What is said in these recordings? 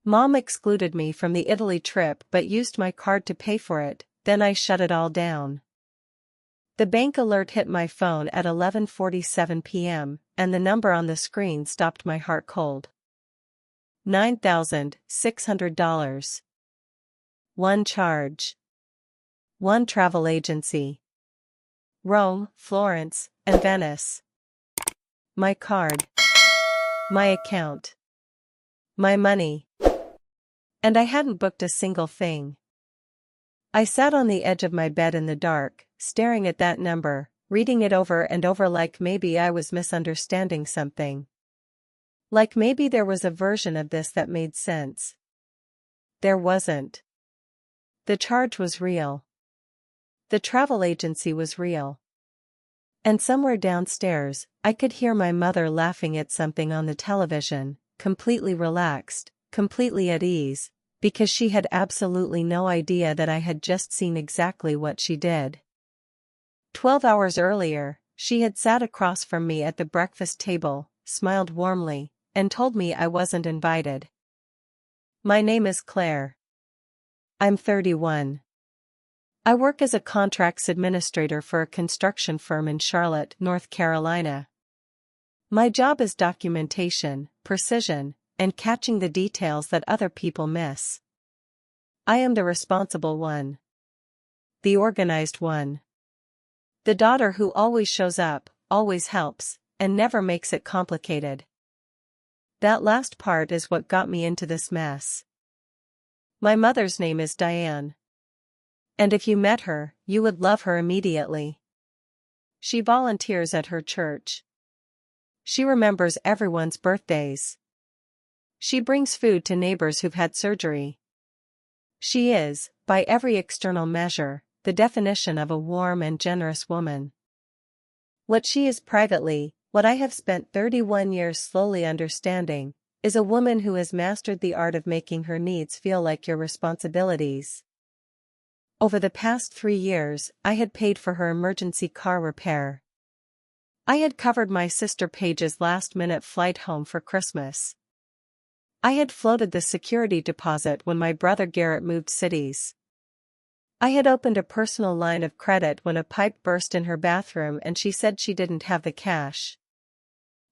Mom excluded me from the Italy trip but used my card to pay for it, then I shut it all down. The bank alert hit my phone at 11:47 p.m., and the number on the screen stopped my heart cold. $9,600. One charge. One travel agency. Rome, Florence, and Venice. My card. My account. My money. And I hadn't booked a single thing. I sat on the edge of my bed in the dark, staring at that number, reading it over and over like maybe I was misunderstanding something. Like maybe there was a version of this that made sense. There wasn't. The charge was real. The travel agency was real. And somewhere downstairs, I could hear my mother laughing at something on the television, completely relaxed, completely at ease, because she had absolutely no idea that I had just seen exactly what she did. 12 hours earlier, she had sat across from me at the breakfast table, smiled warmly, and told me I wasn't invited. My name is Claire. I'm 31. I work as a contracts administrator for a construction firm in Charlotte, North Carolina. My job is documentation, precision, and catching the details that other people miss. I am the responsible one. The organized one. The daughter who always shows up, always helps, and never makes it complicated. That last part is what got me into this mess. My mother's name is Diane. And if you met her, you would love her immediately. She volunteers at her church. She remembers everyone's birthdays. She brings food to neighbors who've had surgery. She is, by every external measure, the definition of a warm and generous woman. What she is privately, what I have spent 31 years slowly understanding, is a woman who has mastered the art of making her needs feel like your responsibilities. Over the past 3 years, I had paid for her emergency car repair. I had covered my sister Paige's last-minute flight home for Christmas. I had floated the security deposit when my brother Garrett moved cities. I had opened a personal line of credit when a pipe burst in her bathroom and she said she didn't have the cash.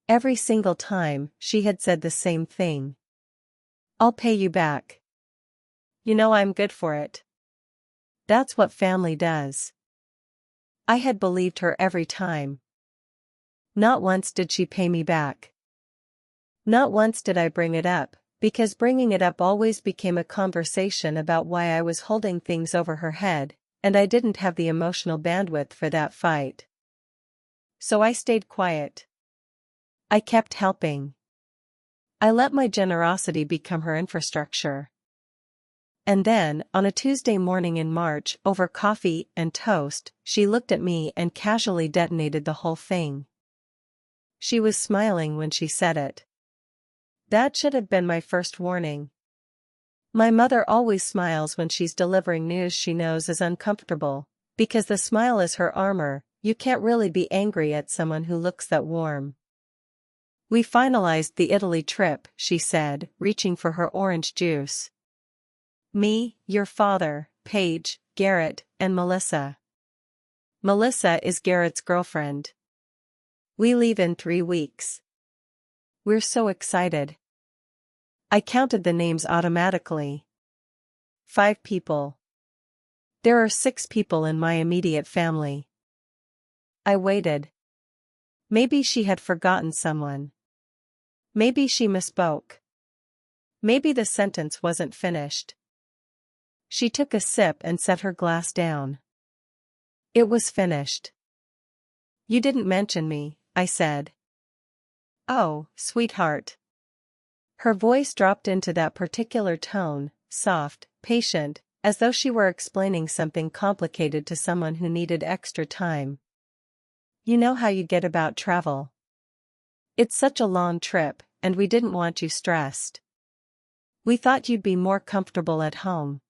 Every single time, she had said the same thing. I'll pay you back. You know I'm good for it. That's what family does. I had believed her every time. Not once did she pay me back. Not once did I bring it up, because bringing it up always became a conversation about why I was holding things over her head, and I didn't have the emotional bandwidth for that fight. So I stayed quiet. I kept helping. I let my generosity become her infrastructure. And then, on a Tuesday morning in March, over coffee and toast, she looked at me and casually detonated the whole thing. She was smiling when she said it. That should have been my first warning. My mother always smiles when she's delivering news she knows is uncomfortable, because the smile is her armor. You can't really be angry at someone who looks that warm. We finalized the Italy trip, she said, reaching for her orange juice. Me, your father, Paige, Garrett, and Melissa. Melissa is Garrett's girlfriend. We leave in 3 weeks. We're so excited. I counted the names automatically. 5 people. There are 6 people in my immediate family. I waited. Maybe she had forgotten someone. Maybe she misspoke. Maybe the sentence wasn't finished. She took a sip and set her glass down. It was finished. You didn't mention me, I said. Oh, sweetheart. Her voice dropped into that particular tone, soft, patient, as though she were explaining something complicated to someone who needed extra time. You know how you get about travel. It's such a long trip, and we didn't want you stressed. We thought you'd be more comfortable at home.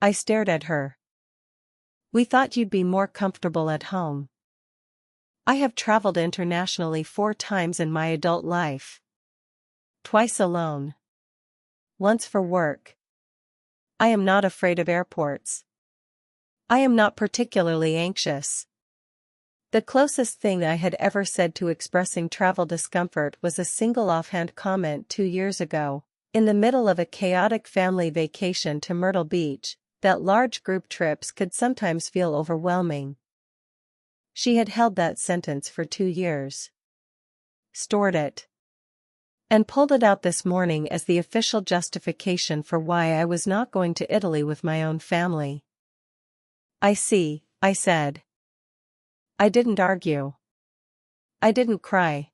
I stared at her. We thought you'd be more comfortable at home. I have traveled internationally 4 times in my adult life. Twice alone. once for work. I am not afraid of airports. I am not particularly anxious. The closest thing I had ever said to expressing travel discomfort was a single offhand comment 2 years ago, in the middle of a chaotic family vacation to Myrtle Beach, that large group trips could sometimes feel overwhelming. She had held that sentence for 2 years. Stored it. And pulled it out this morning as the official justification for why I was not going to Italy with my own family. I see, I said. I didn't argue. I didn't cry.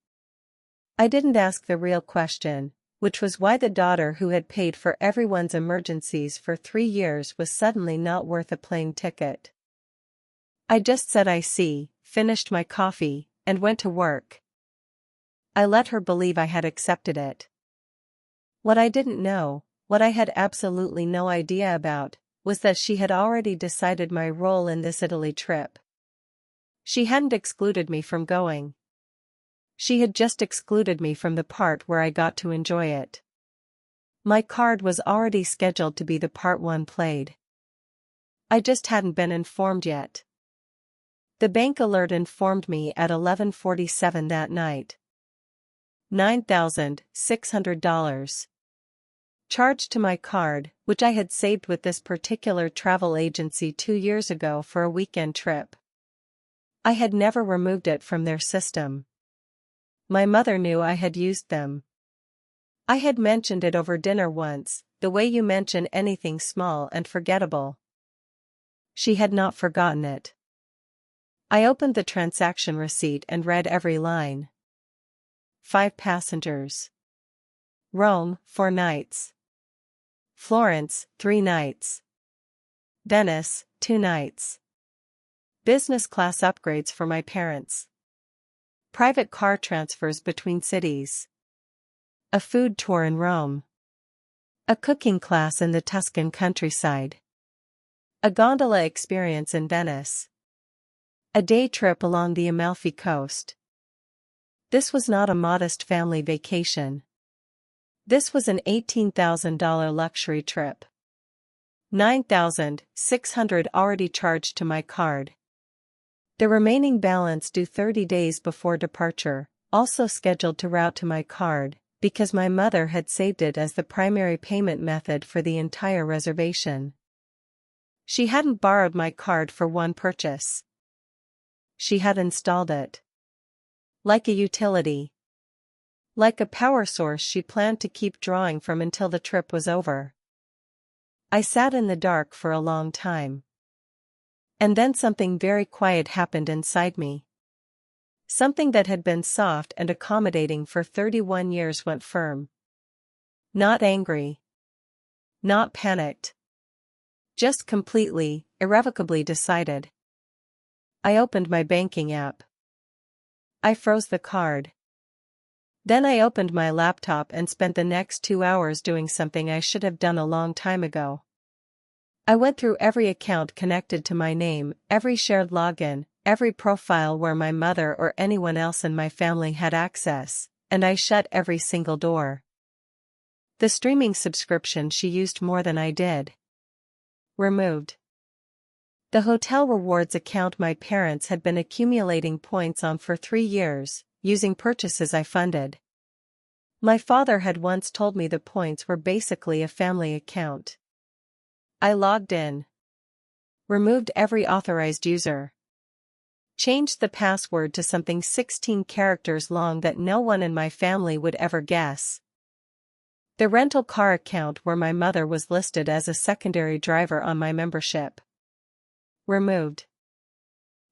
I didn't ask the real question, which was why the daughter who had paid for everyone's emergencies for 3 years was suddenly not worth a plane ticket. I just said I see, finished my coffee, and went to work. I let her believe I had accepted it. What I didn't know, what I had absolutely no idea about, was that she had already decided my role in this Italy trip. She hadn't excluded me from going. She had just excluded me from the part where I got to enjoy it. My card was already scheduled to be the part one played. I just hadn't been informed yet. The bank alert informed me at 11:47 that night. $9,600. Charged to my card, which I had saved with this particular travel agency 2 years ago for a weekend trip. I had never removed it from their system. My mother knew I had used them. I had mentioned it over dinner once, the way you mention anything small and forgettable. She had not forgotten it. I opened the transaction receipt and read every line. 5 passengers. Rome, 4 nights. Florence, 3 nights. Venice, 2 nights. Business class upgrades for my parents. Private car transfers between cities. A food tour in Rome. A cooking class in the Tuscan countryside. A gondola experience in Venice. A day trip along the Amalfi Coast. This was not a modest family vacation. This was an $18,000 luxury trip. $9,600 already charged to my card. The remaining balance due 30 days before departure, also scheduled to route to my card, because my mother had saved it as the primary payment method for the entire reservation. She hadn't borrowed my card for one purchase. She had installed it. Like a utility. Like a power source she planned to keep drawing from until the trip was over. I sat in the dark for a long time. And then something very quiet happened inside me. Something that had been soft and accommodating for 31 years went firm. Not angry. Not panicked. Just completely, irrevocably decided. I opened my banking app. I froze the card. Then I opened my laptop and spent the next 2 hours doing something I should have done a long time ago. I went through every account connected to my name, every shared login, every profile where my mother or anyone else in my family had access, and I shut every single door. The streaming subscription she used more than I did. Removed. The hotel rewards account my parents had been accumulating points on for 3 years, using purchases I funded. My father had once told me the points were basically a family account. I logged in. Removed every authorized user. Changed the password to something 16 characters long that no one in my family would ever guess. The rental car account where my mother was listed as a secondary driver on my membership. Removed.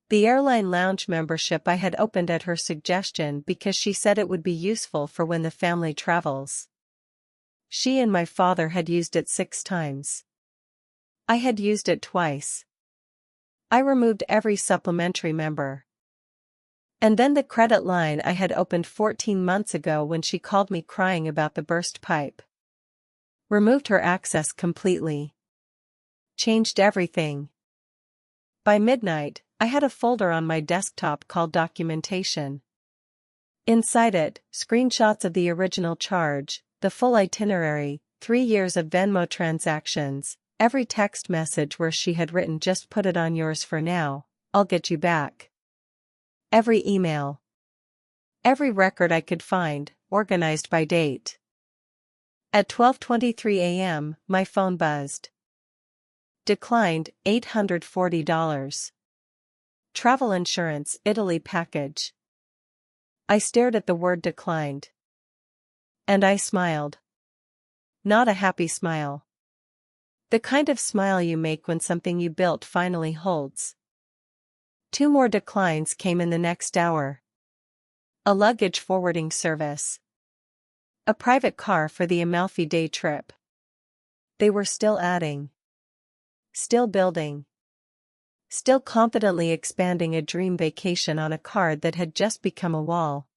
The airline lounge membership I had opened at her suggestion because she said it would be useful for when the family travels. She and my father had used it 6 times. I had used it twice. I removed every supplementary member. And then the credit line I had opened 14 months ago when she called me crying about the burst pipe. Removed her access completely. Changed everything. By midnight, I had a folder on my desktop called Documentation. Inside it, screenshots of the original charge, the full itinerary, 3 years of Venmo transactions, every text message where she had written "just put it on yours for now, I'll get you back." Every email. Every record I could find, organized by date. At 12:23 a.m., my phone buzzed. Declined, $840. Travel insurance, Italy package. I stared at the word declined. And I smiled. Not a happy smile. The kind of smile you make when something you built finally holds. 2 more declines came in the next hour. A luggage forwarding service. A private car for the Amalfi Day trip. They were still adding. Still building. Still confidently expanding a dream vacation on a card that had just become a wall.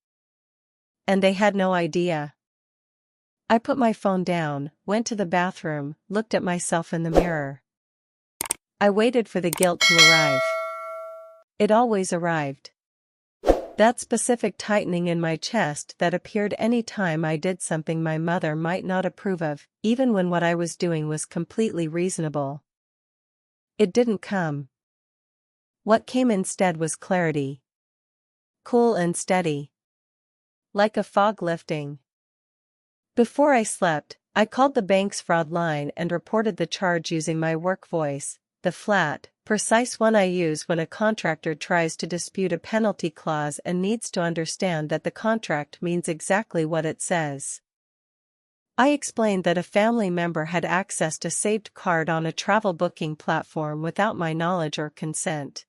And they had no idea. I put my phone down, went to the bathroom, looked at myself in the mirror. I waited for the guilt to arrive. It always arrived. That specific tightening in my chest that appeared any time I did something my mother might not approve of, even when what I was doing was completely reasonable. It didn't come. What came instead was clarity. Cool and steady. Like a fog lifting. Before I slept, I called the bank's fraud line and reported the charge using my work voice, the flat, precise one I use when a contractor tries to dispute a penalty clause and needs to understand that the contract means exactly what it says. I explained that a family member had accessed a saved card on a travel booking platform without my knowledge or consent.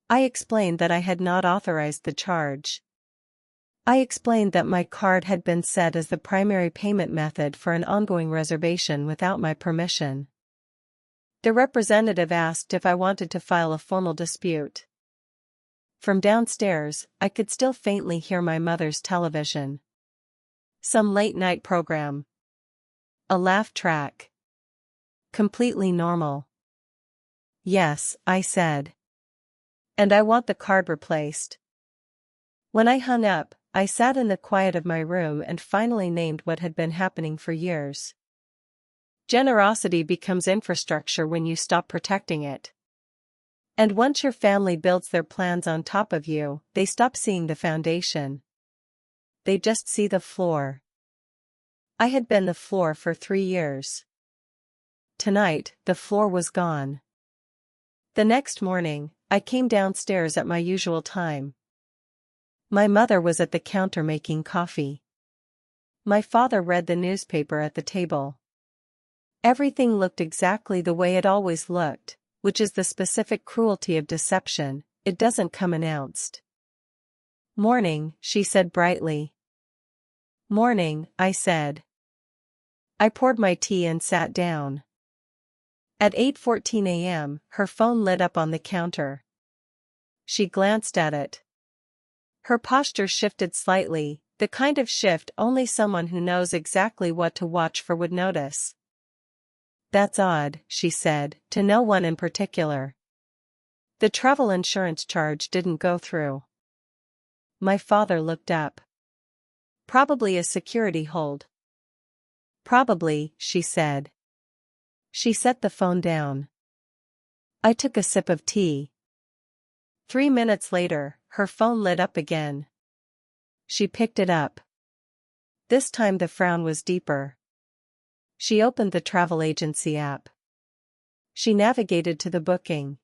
I explained that I had not authorized the charge. I explained that my card had been set as the primary payment method for an ongoing reservation without my permission. The representative asked if I wanted to file a formal dispute. From downstairs, I could still faintly hear my mother's television. Some late-night program. A laugh track. Completely normal. Yes, I said. And I want the card replaced. When I hung up, I sat in the quiet of my room and finally named what had been happening for years. Generosity becomes infrastructure when you stop protecting it. And once your family builds their plans on top of you, they stop seeing the foundation. They just see the floor. I had been the floor for 3 years. Tonight, the floor was gone. The next morning, I came downstairs at my usual time. My mother was at the counter making coffee. My father read the newspaper at the table. Everything looked exactly the way it always looked, which is the specific cruelty of deception, it doesn't come announced. "Morning," she said brightly. "Morning," I said. I poured my tea and sat down. At 8:14 a.m., her phone lit up on the counter. She glanced at it. Her posture shifted slightly, the kind of shift only someone who knows exactly what to watch for would notice. "That's odd," she said, to no one in particular. "The travel insurance charge didn't go through." My father looked up. "Probably a security hold." "Probably," she said. She set the phone down. I took a sip of tea. 3 minutes later, her phone lit up again. She picked it up. This time the frown was deeper. She opened the travel agency app. She navigated to the booking.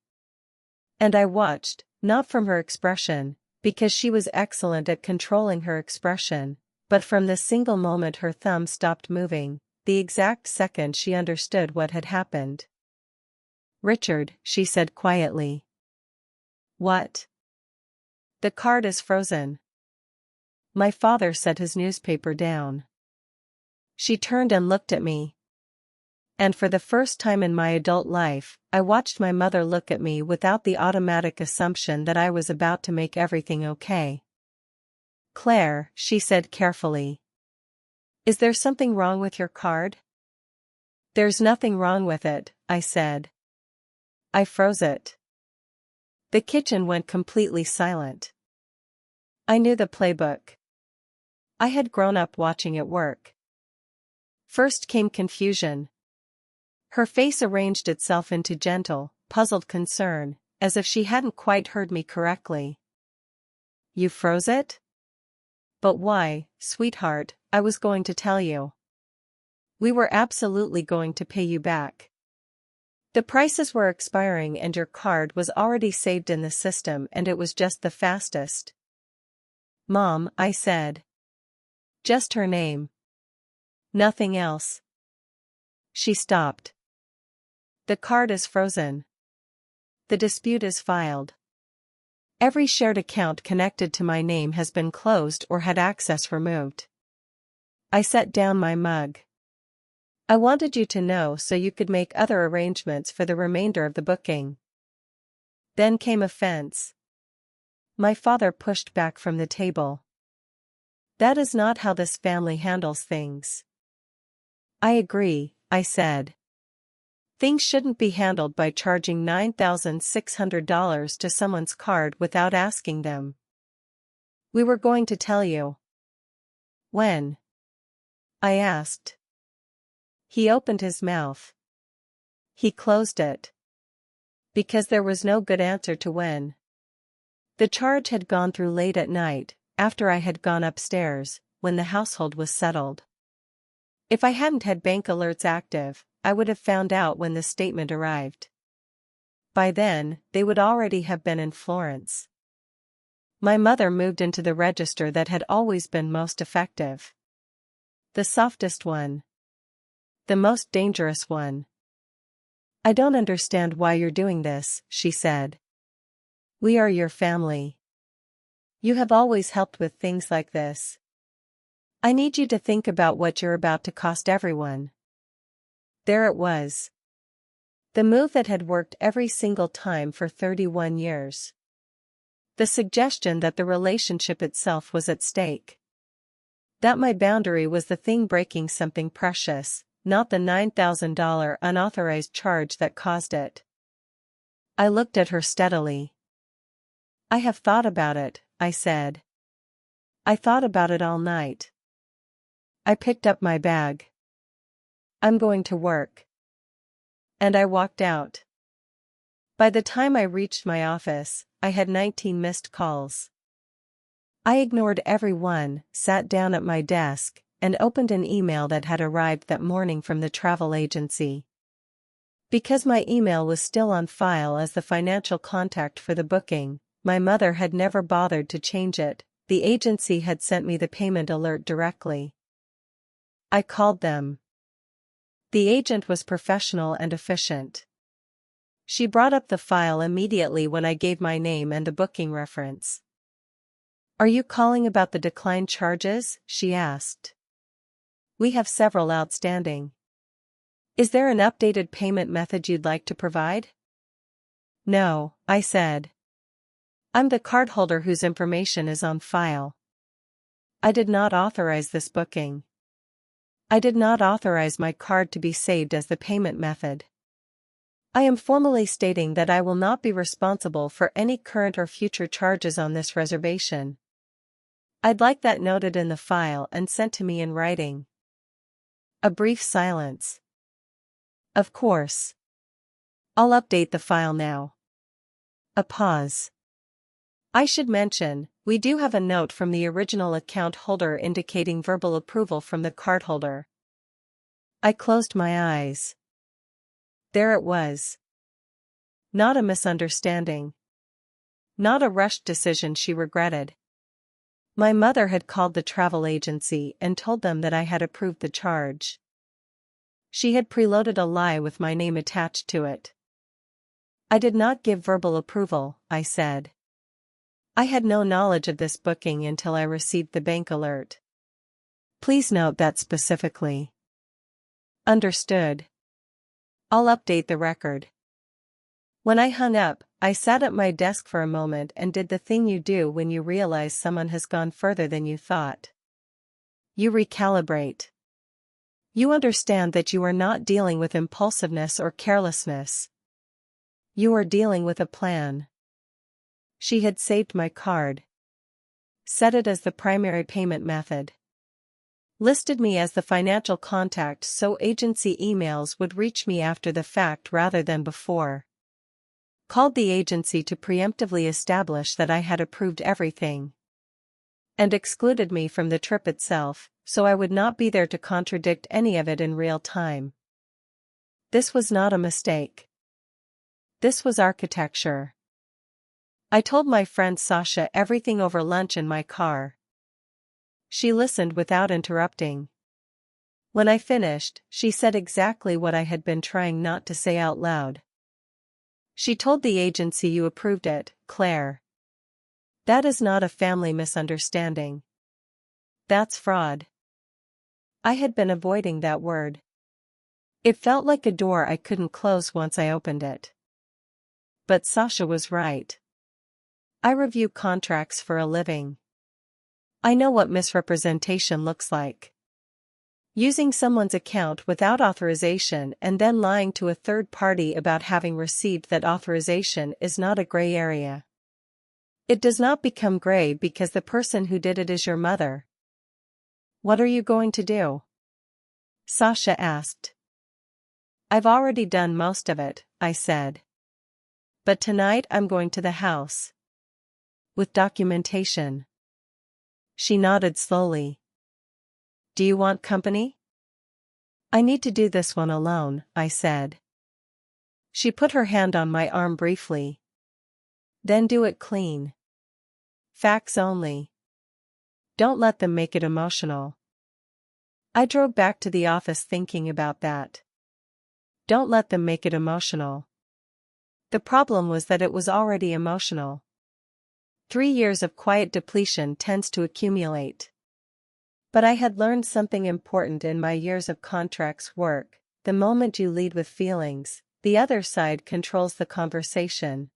And I watched, not from her expression, because she was excellent at controlling her expression, but from the single moment her thumb stopped moving, the exact second she understood what had happened. "Richard," she said quietly. "What?" "The card is frozen." My father set his newspaper down. She turned and looked at me. And for the first time in my adult life, I watched my mother look at me without the automatic assumption that I was about to make everything okay. "Claire," she said carefully. "Is there something wrong with your card?" "There's nothing wrong with it," I said. "I froze it." The kitchen went completely silent. I knew the playbook. I had grown up watching it work. First came confusion. Her face arranged itself into gentle, puzzled concern, as if she hadn't quite heard me correctly. You froze it? But why, sweetheart, I was going to tell you. We were absolutely going to pay you back. The prices were expiring and your card was already saved in the system and it was just the fastest. Mom, I said. Just her name. Nothing else. She stopped. The card is frozen. The dispute is filed. Every shared account connected to my name has been closed or had access removed. I set down my mug. I wanted you to know so you could make other arrangements for the remainder of the booking. Then came offense. My father pushed back from the table. That is not how this family handles things. I agree, I said. Things shouldn't be handled by charging $9,600 to someone's card without asking them. We were going to tell you. When? I asked. He opened his mouth. He closed it. Because there was no good answer to when. The charge had gone through late at night, after I had gone upstairs, when the household was settled. If I hadn't had bank alerts active, I would have found out when the statement arrived. By then, they would already have been in Florence. My mother moved into the register that had always been most effective. The softest one. The most dangerous one. I don't understand why you're doing this, she said. We are your family. You have always helped with things like this. I need you to think about what you're about to cost everyone. There it was. The move that had worked every single time for 31 years. The suggestion that the relationship itself was at stake. That my boundary was the thing breaking something precious, not the $9,000 unauthorized charge that caused it. I looked at her steadily. I have thought about it, I said. I thought about it all night. I picked up my bag. I'm going to work. And I walked out. By the time I reached my office, I had 19 missed calls. I ignored every one, sat down at my desk, and opened an email that had arrived that morning from the travel agency. Because my email was still on file as the financial contact for the booking, my mother had never bothered to change it. The agency had sent me the payment alert directly. I called them. The agent was professional and efficient. She brought up the file immediately when I gave my name and the booking reference. Are you calling about the declined charges? She asked. We have several outstanding. Is there an updated payment method you'd like to provide? No, I said. I'm the cardholder whose information is on file. I did not authorize this booking. I did not authorize my card to be saved as the payment method. I am formally stating that I will not be responsible for any current or future charges on this reservation. I'd like that noted in the file and sent to me in writing. A brief silence. Of course. I'll update the file now. A pause. I should mention, we do have a note from the original account holder indicating verbal approval from the cardholder. I closed my eyes. There it was. Not a misunderstanding. Not a rushed decision she regretted. My mother had called the travel agency and told them that I had approved the charge. She had preloaded a lie with my name attached to it. I did not give verbal approval, I said. I had no knowledge of this booking until I received the bank alert. Please note that specifically. Understood. I'll update the record. When I hung up, I sat at my desk for a moment and did the thing you do when you realize someone has gone further than you thought. You recalibrate. You understand that you are not dealing with impulsiveness or carelessness. You are dealing with a plan. She had saved my card. Set it as the primary payment method. Listed me as the financial contact so agency emails would reach me after the fact rather than before. Called the agency to preemptively establish that I had approved everything. And excluded me from the trip itself, so I would not be there to contradict any of it in real time. This was not a mistake. This was architecture. I told my friend Sasha everything over lunch in my car. She listened without interrupting. When I finished, she said exactly what I had been trying not to say out loud. She told the agency you approved it, Claire. That is not a family misunderstanding. That's fraud. I had been avoiding that word. It felt like a door I couldn't close once I opened it. But Sasha was right. I review contracts for a living. I know what misrepresentation looks like. Using someone's account without authorization and then lying to a third party about having received that authorization is not a gray area. It does not become gray because the person who did it is your mother. What are you going to do? Sasha asked. I've already done most of it, I said. But tonight I'm going to the house. With documentation. She nodded slowly. Do you want company? I need to do this one alone, I said. She put her hand on my arm briefly. Then do it clean. Facts only. Don't let them make it emotional. I drove back to the office thinking about that. Don't let them make it emotional. The problem was that it was already emotional. 3 years of quiet depletion tends to accumulate. But I had learned something important in my years of contracts work. The moment you lead with feelings, the other side controls the conversation.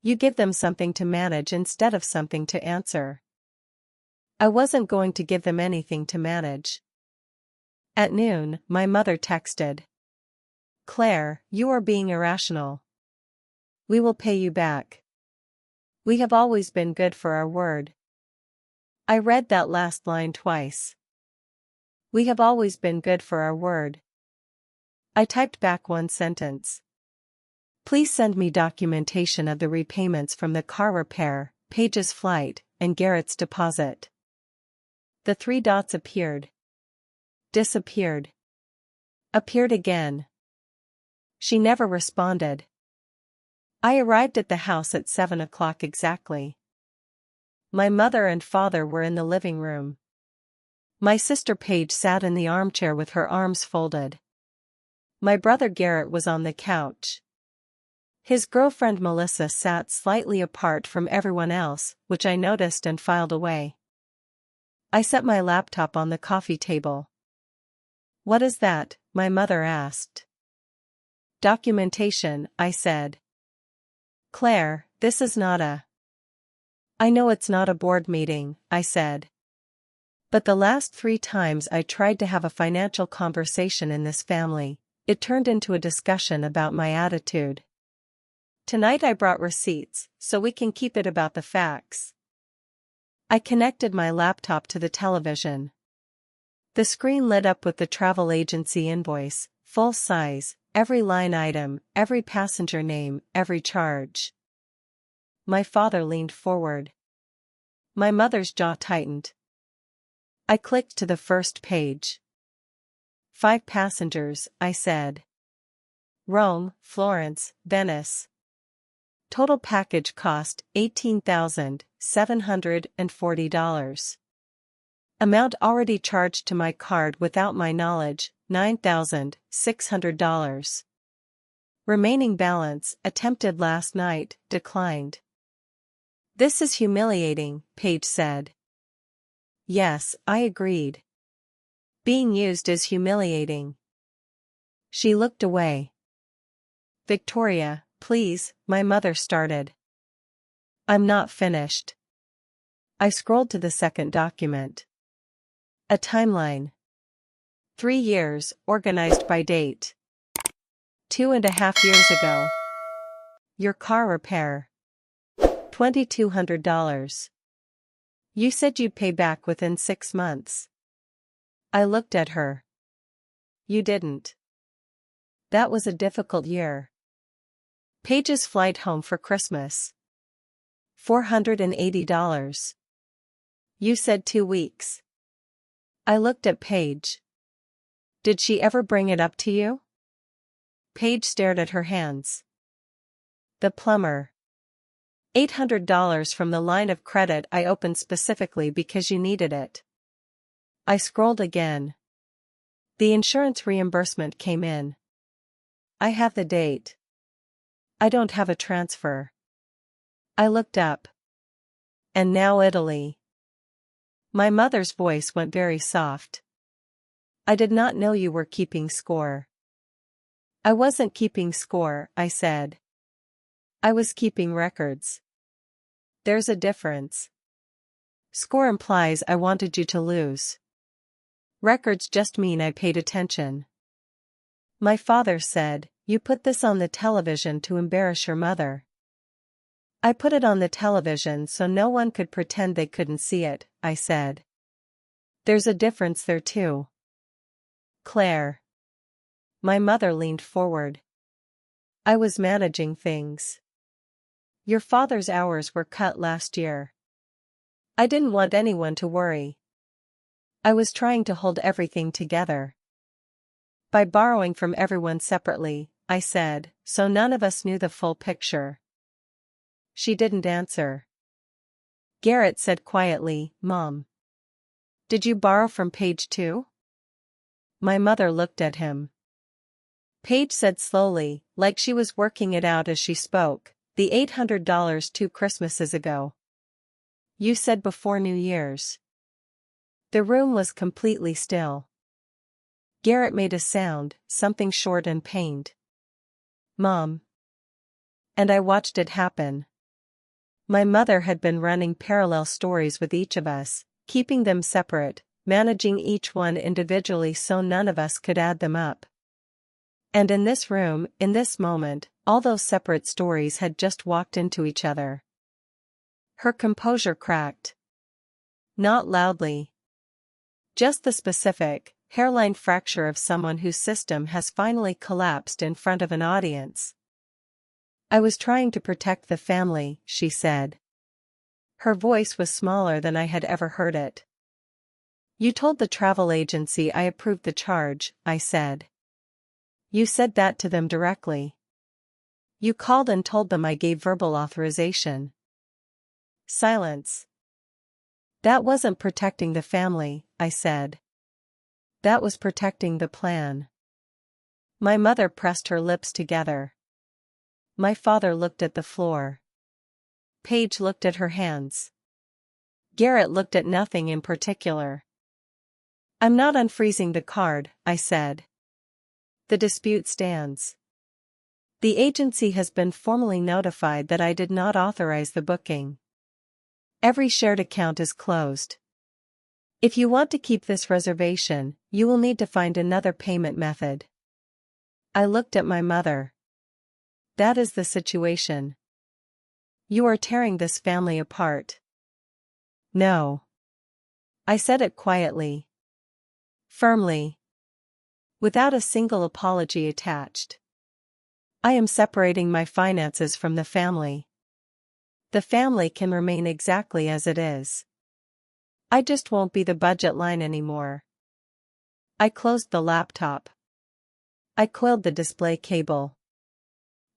You give them something to manage instead of something to answer. I wasn't going to give them anything to manage. At noon, my mother texted. Claire, you are being irrational. We will pay you back. We have always been good for our word. I read that last line twice. We have always been good for our word. I typed back one sentence. Please send me documentation of the repayments from the car repair, Paige's flight, and Garrett's deposit. The 3 dots appeared. Disappeared. Appeared again. She never responded. I arrived at the house at 7 o'clock exactly. My mother and father were in the living room. My sister Paige sat in the armchair with her arms folded. My brother Garrett was on the couch. His girlfriend Melissa sat slightly apart from everyone else, which I noticed and filed away. I set my laptop on the coffee table. What is that? My mother asked. Documentation, I said. Claire, this is not a... I know it's not a board meeting, I said. But the last 3 times I tried to have a financial conversation in this family, it turned into a discussion about my attitude. Tonight I brought receipts, so we can keep it about the facts. I connected my laptop to the television. The screen lit up with the travel agency invoice, full size, every line item, every passenger name, every charge. My father leaned forward. My mother's jaw tightened. I clicked to the first page. 5 passengers, I said. Rome, Florence, Venice. Total package cost $18,740. Amount already charged to my card without my knowledge, $9,600. Remaining balance, attempted last night, declined. This is humiliating, Paige said. Yes, I agreed. Being used is humiliating. She looked away. Victoria, please, my mother started. I'm not finished. I scrolled to the second document. A timeline. 3 years, organized by date. 2.5 years ago. Your car repair. $2,200. You said you'd pay back within 6 months. I looked at her. You didn't. That was a difficult year. Paige's flight home for Christmas. $480. You said 2 weeks. I looked at Paige. Did she ever bring it up to you? Paige stared at her hands. The plumber. $800 from the line of credit I opened specifically because you needed it. I scrolled again. The insurance reimbursement came in. I have the date. I don't have a transfer. I looked up. And now Italy. My mother's voice went very soft. I did not know you were keeping score. I wasn't keeping score, I said. I was keeping records. There's a difference. Score implies I wanted you to lose. Records just mean I paid attention. My father said, you put this on the television to embarrass your mother. I put it on the television so no one could pretend they couldn't see it, I said. There's a difference there too. Claire. My mother leaned forward. I was managing things. Your father's hours were cut last year. I didn't want anyone to worry. I was trying to hold everything together. By borrowing from everyone separately, I said, so none of us knew the full picture. She didn't answer. Garrett said quietly, Mom. Did you borrow from Paige too? My mother looked at him. Paige said slowly, like she was working it out as she spoke, the $800 2 Christmases ago. You said before New Year's. The room was completely still. Garrett made a sound, something short and pained. Mom. And I watched it happen. My mother had been running parallel stories with each of us, keeping them separate, managing each one individually so none of us could add them up. And in this room, in this moment, all those separate stories had just walked into each other. Her composure cracked. Not loudly. Just the specific, hairline fracture of someone whose system has finally collapsed in front of an audience. I was trying to protect the family, she said. Her voice was smaller than I had ever heard it. You told the travel agency I approved the charge, I said. You said that to them directly. You called and told them I gave verbal authorization. Silence. That wasn't protecting the family, I said. That was protecting the plan. My mother pressed her lips together. My father looked at the floor. Paige looked at her hands. Garrett looked at nothing in particular. I'm not unfreezing the card, I said. The dispute stands. The agency has been formally notified that I did not authorize the booking. Every shared account is closed. If you want to keep this reservation, you will need to find another payment method. I looked at my mother. That is the situation. You are tearing this family apart. No. I said it quietly. Firmly. Without a single apology attached. I am separating my finances from the family. The family can remain exactly as it is. I just won't be the budget line anymore. I closed the laptop. I coiled the display cable.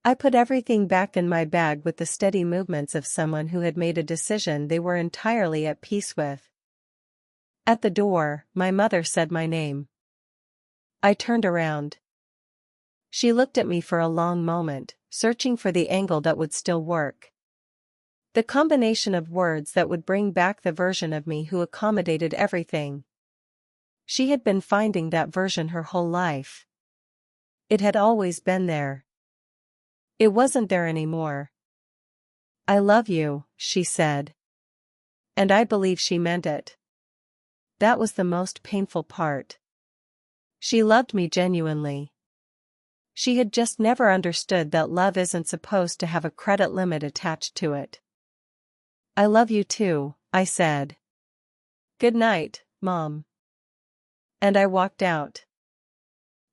I put everything back in my bag with the steady movements of someone who had made a decision they were entirely at peace with. At the door, my mother said my name. I turned around. She looked at me for a long moment, searching for the angle that would still work. The combination of words that would bring back the version of me who accommodated everything. She had been finding that version her whole life. It had always been there. It wasn't there anymore. I love you, she said. And I believe she meant it. That was the most painful part. She loved me genuinely. She had just never understood that love isn't supposed to have a credit limit attached to it. I love you too, I said. Good night, Mom. And I walked out.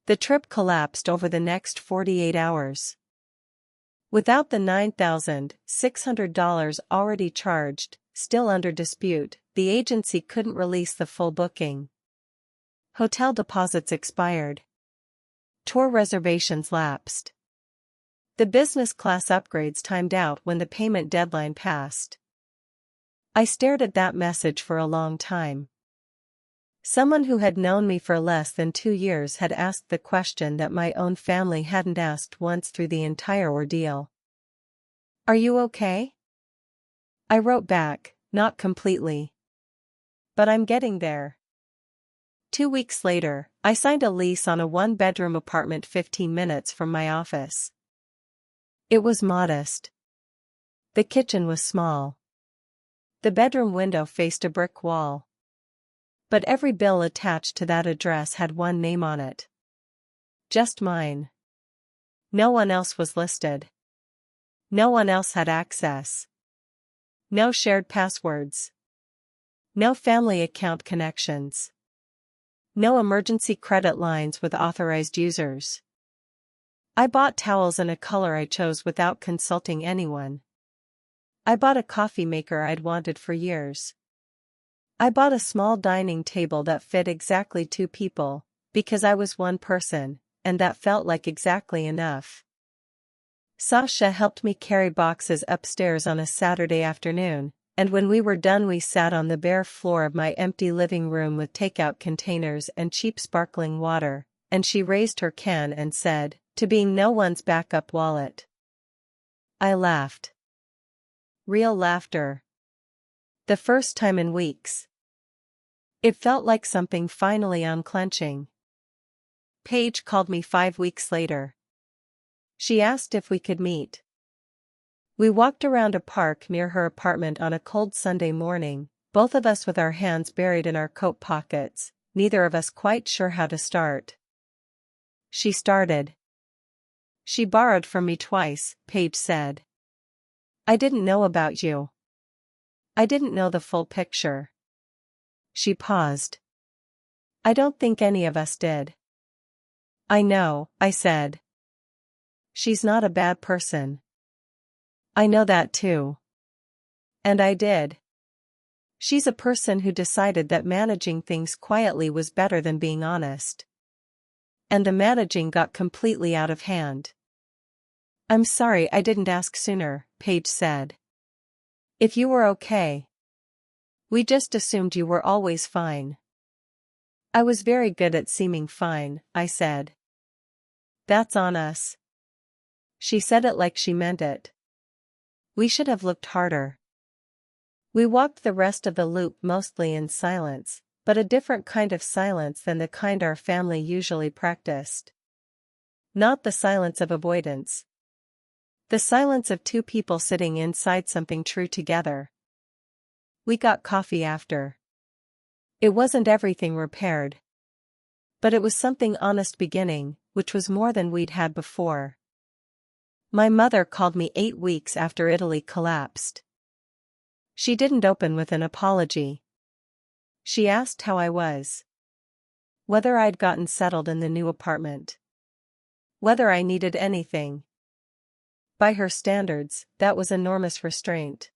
The trip collapsed over the next 48 hours. Without the $9,600 already charged, still under dispute, the agency couldn't release the full booking. Hotel deposits expired. Tour reservations lapsed. The business class upgrades timed out when the payment deadline passed. I stared at that message for a long time. Someone who had known me for less than 2 years had asked the question that my own family hadn't asked once through the entire ordeal. "Are you okay?" I wrote back, "Not completely. But I'm getting there." 2 weeks later, I signed a lease on a 1-bedroom apartment 15 minutes from my office. It was modest. The kitchen was small. The bedroom window faced a brick wall. But every bill attached to that address had one name on it. Just mine. No one else was listed. No one else had access. No shared passwords. No family account connections. No emergency credit lines with authorized users. I bought towels in a color I chose without consulting anyone. I bought a coffee maker I'd wanted for years. I bought a small dining table that fit exactly 2 people, because I was one person, and that felt like exactly enough. Sasha helped me carry boxes upstairs on a Saturday afternoon, and when we were done we sat on the bare floor of my empty living room with takeout containers and cheap sparkling water, and she raised her can and said, "To being no one's backup wallet." I laughed. Real laughter. The first time in weeks. It felt like something finally unclenching. Paige called me 5 weeks later. She asked if we could meet. We walked around a park near her apartment on a cold Sunday morning, both of us with our hands buried in our coat pockets, neither of us quite sure how to start. She started. "She borrowed from me twice," Paige said. "I didn't know about you. I didn't know the full picture." She paused. "I don't think any of us did." "I know," I said. "She's not a bad person." "I know that too." And I did. She's a person who decided that managing things quietly was better than being honest. And the managing got completely out of hand. "I'm sorry I didn't ask sooner," Paige said. "If you were okay. We just assumed you were always fine." "I was very good at seeming fine," I said. "That's on us." She said it like she meant it. "We should have looked harder." We walked the rest of the loop mostly in silence, but a different kind of silence than the kind our family usually practiced. Not the silence of avoidance. The silence of 2 people sitting inside something true together. We got coffee after. It wasn't everything repaired. But it was something honest beginning, which was more than we'd had before. My mother called me 8 weeks after Italy collapsed. She didn't open with an apology. She asked how I was. Whether I'd gotten settled in the new apartment. Whether I needed anything. By her standards, that was enormous restraint.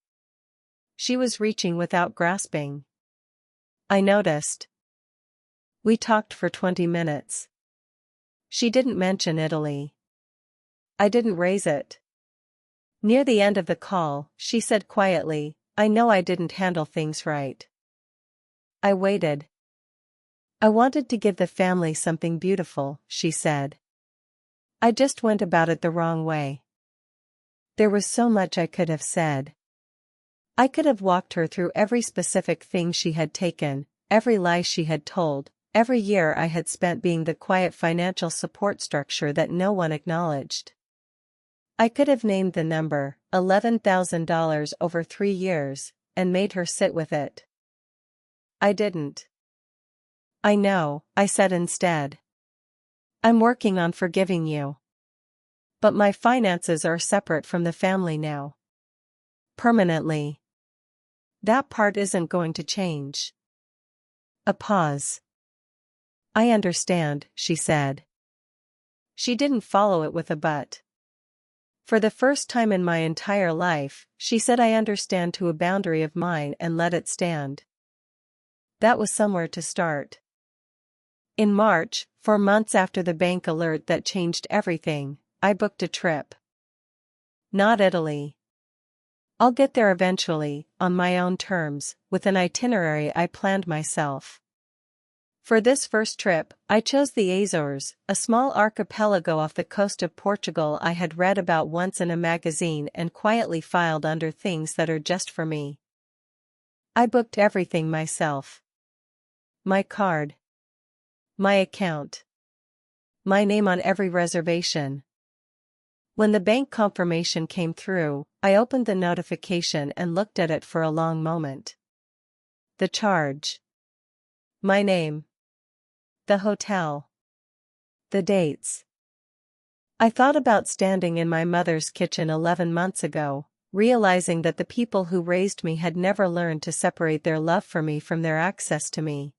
She was reaching without grasping. I noticed. We talked for 20 minutes. She didn't mention Italy. I didn't raise it. Near the end of the call, she said quietly, "I know I didn't handle things right." I waited. "I wanted to give the family something beautiful," she said. "I just went about it the wrong way." There was so much I could have said. I could have walked her through every specific thing she had taken, every lie she had told, every year I had spent being the quiet financial support structure that no one acknowledged. I could have named the number, $11,000 over 3 years, and made her sit with it. I didn't. "I know," I said instead. "I'm working on forgiving you. But my finances are separate from the family now. Permanently. That part isn't going to change." A pause. I understand, she said. She didn't follow it with a but. For the first time in my entire life, she said I understand to a boundary of mine and let it stand. That was somewhere to start. In March, 4 months after the bank alert that changed everything, I booked a trip. Not Italy. I'll get there eventually, on my own terms, with an itinerary I planned myself. For this first trip, I chose the Azores, a small archipelago off the coast of Portugal I had read about once in a magazine and quietly filed under things that are just for me. I booked everything myself. My card. My account. My name on every reservation. When the bank confirmation came through, I opened the notification and looked at it for a long moment. The charge. My name. The hotel. The dates. I thought about standing in my mother's kitchen 11 months ago, realizing that the people who raised me had never learned to separate their love for me from their access to me.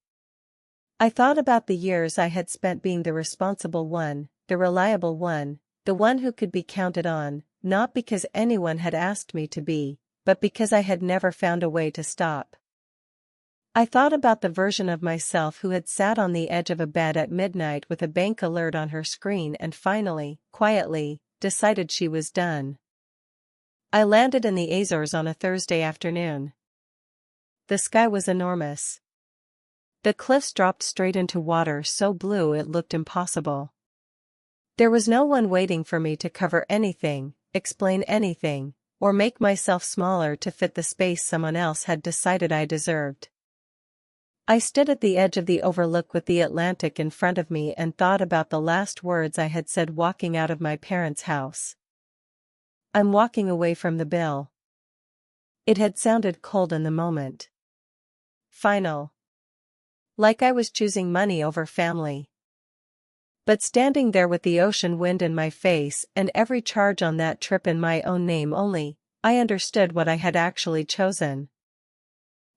I thought about the years I had spent being the responsible one, the reliable one, the one who could be counted on, not because anyone had asked me to be, but because I had never found a way to stop. I thought about the version of myself who had sat on the edge of a bed at midnight with a bank alert on her screen and finally, quietly, decided she was done. I landed in the Azores on a Thursday afternoon. The sky was enormous. The cliffs dropped straight into water so blue it looked impossible. There was no one waiting for me to cover anything, explain anything, or make myself smaller to fit the space someone else had decided I deserved. I stood at the edge of the overlook with the Atlantic in front of me and thought about the last words I had said walking out of my parents' house. I'm walking away from the bill. It had sounded cold in the moment. Final. Like I was choosing money over family. But standing there with the ocean wind in my face and every charge on that trip in my own name only, I understood what I had actually chosen.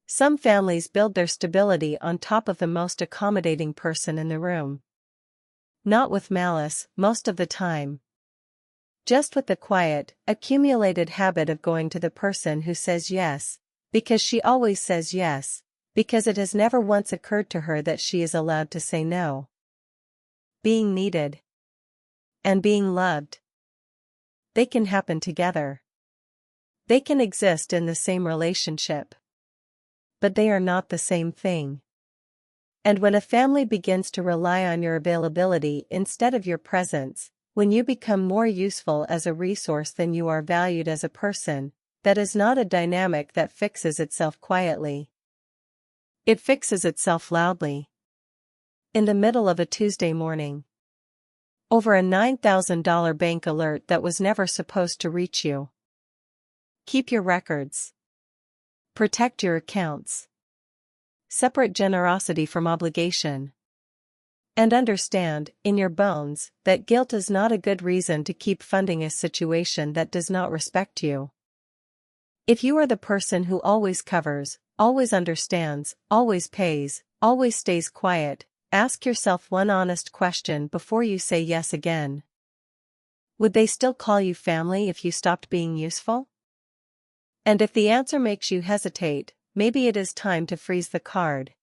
Some families build their stability on top of the most accommodating person in the room. Not with malice, most of the time. Just with the quiet, accumulated habit of going to the person who says yes, because she always says yes, because it has never once occurred to her that she is allowed to say no. Being needed. And being loved. They can happen together. They can exist in the same relationship. But they are not the same thing. And when a family begins to rely on your availability instead of your presence, when you become more useful as a resource than you are valued as a person, that is not a dynamic that fixes itself quietly. It fixes itself loudly. In the middle of a Tuesday morning. Over a $9,000 bank alert that was never supposed to reach you. Keep your records. Protect your accounts. Separate generosity from obligation. And understand, in your bones, that guilt is not a good reason to keep funding a situation that does not respect you. If you are the person who always covers, always understands, always pays, always stays quiet, ask yourself one honest question before you say yes again. Would they still call you family if you stopped being useful? And if the answer makes you hesitate, maybe it is time to freeze the card.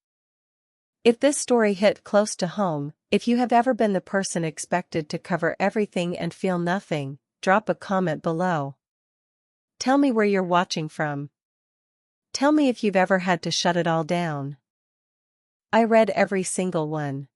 If this story hit close to home, if you have ever been the person expected to cover everything and feel nothing, drop a comment below. Tell me where you're watching from. Tell me if you've ever had to shut it all down. I read every single one.